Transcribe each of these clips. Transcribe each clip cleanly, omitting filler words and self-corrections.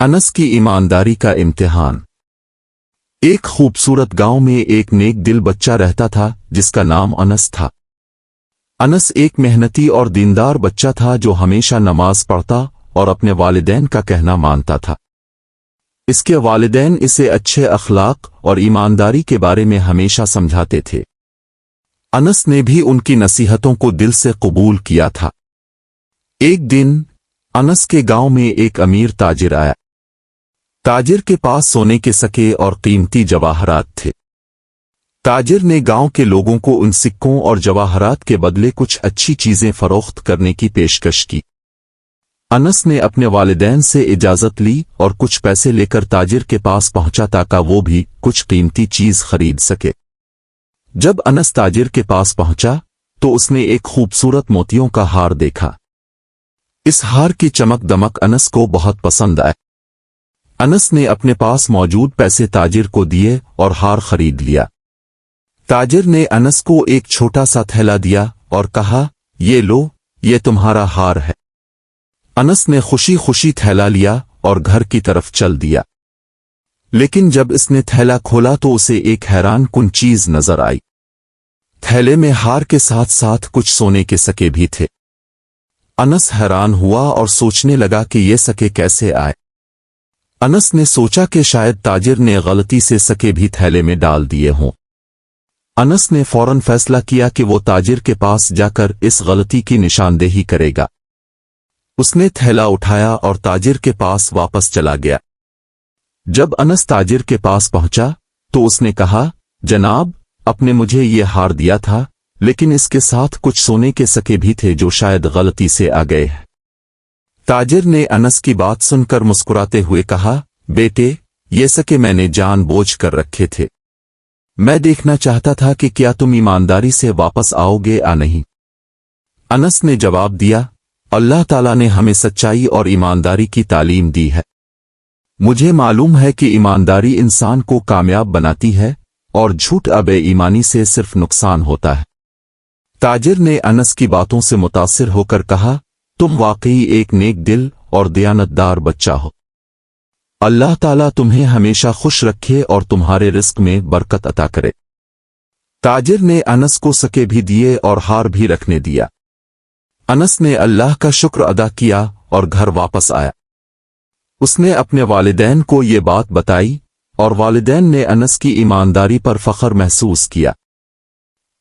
انس کی ایمانداری کا امتحان۔ ایک خوبصورت گاؤں میں ایک نیک دل بچہ رہتا تھا جس کا نام انس تھا۔ انس ایک محنتی اور دیندار بچہ تھا جو ہمیشہ نماز پڑھتا اور اپنے والدین کا کہنا مانتا تھا۔ اس کے والدین اسے اچھے اخلاق اور ایمانداری کے بارے میں ہمیشہ سمجھاتے تھے۔ انس نے بھی ان کی نصیحتوں کو دل سے قبول کیا تھا۔ ایک دن انس کے گاؤں میں ایک امیر تاجر آیا۔ تاجر کے پاس سونے کے سکے اور قیمتی جواہرات تھے۔ تاجر نے گاؤں کے لوگوں کو ان سکوں اور جواہرات کے بدلے کچھ اچھی چیزیں فروخت کرنے کی پیشکش کی۔ انس نے اپنے والدین سے اجازت لی اور کچھ پیسے لے کر تاجر کے پاس پہنچا تاکہ وہ بھی کچھ قیمتی چیز خرید سکے۔ جب انس تاجر کے پاس پہنچا تو اس نے ایک خوبصورت موتیوں کا ہار دیکھا۔ اس ہار کی چمک دمک انس کو بہت پسند آئے۔ انس نے اپنے پاس موجود پیسے تاجر کو دیے اور ہار خرید لیا۔ تاجر نے انس کو ایک چھوٹا سا تھیلا دیا اور کہا، یہ لو، یہ تمہارا ہار ہے۔ انس نے خوشی خوشی تھیلا لیا اور گھر کی طرف چل دیا۔ لیکن جب اس نے تھیلا کھولا تو اسے ایک حیران کن چیز نظر آئی۔ تھیلے میں ہار کے ساتھ ساتھ کچھ سونے کے سکے بھی تھے۔ انس حیران ہوا اور سوچنے لگا کہ یہ سکے کیسے آئے۔ انس نے سوچا کہ شاید تاجر نے غلطی سے سکے بھی تھیلے میں ڈال دیے ہوں۔ انس نے فوراً فیصلہ کیا کہ وہ تاجر کے پاس جا کر اس غلطی کی نشاندہی کرے گا۔ اس نے تھیلا اٹھایا اور تاجر کے پاس واپس چلا گیا۔ جب انس تاجر کے پاس پہنچا تو اس نے کہا، جناب، آپ نے مجھے یہ ہار دیا تھا، لیکن اس کے ساتھ کچھ سونے کے سکے بھی تھے جو شاید غلطی سے آ گئے ہیں۔ تاجر نے انس کی بات سن کر مسکراتے ہوئے کہا، بیٹے، یہ سکے میں نے جان بوجھ کر رکھے تھے۔ میں دیکھنا چاہتا تھا کہ کیا تم ایمانداری سے واپس آؤ گے یا نہیں۔ انس نے جواب دیا، اللہ تعالیٰ نے ہمیں سچائی اور ایمانداری کی تعلیم دی ہے۔ مجھے معلوم ہے کہ ایمانداری انسان کو کامیاب بناتی ہے اور جھوٹ بے ایمانی سے صرف نقصان ہوتا ہے۔ تاجر نے انس کی باتوں سے متاثر ہو کر کہا، تم واقعی ایک نیک دل اور دیانتدار بچہ ہو۔ اللہ تعالیٰ تمہیں ہمیشہ خوش رکھے اور تمہارے رزق میں برکت عطا کرے۔ تاجر نے انس کو سکے بھی دیے اور ہار بھی رکھنے دیا۔ انس نے اللہ کا شکر ادا کیا اور گھر واپس آیا۔ اس نے اپنے والدین کو یہ بات بتائی اور والدین نے انس کی ایمانداری پر فخر محسوس کیا۔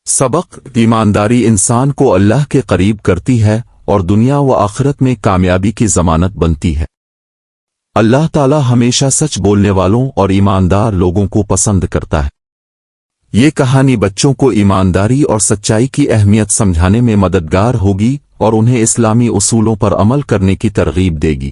سبق: ایمانداری انسان کو اللہ کے قریب کرتی ہے اور دنیا و آخرت میں کامیابی کی ضمانت بنتی ہے۔ اللہ تعالیٰ ہمیشہ سچ بولنے والوں اور ایماندار لوگوں کو پسند کرتا ہے۔ یہ کہانی بچوں کو ایمانداری اور سچائی کی اہمیت سمجھانے میں مددگار ہوگی اور انہیں اسلامی اصولوں پر عمل کرنے کی ترغیب دے گی۔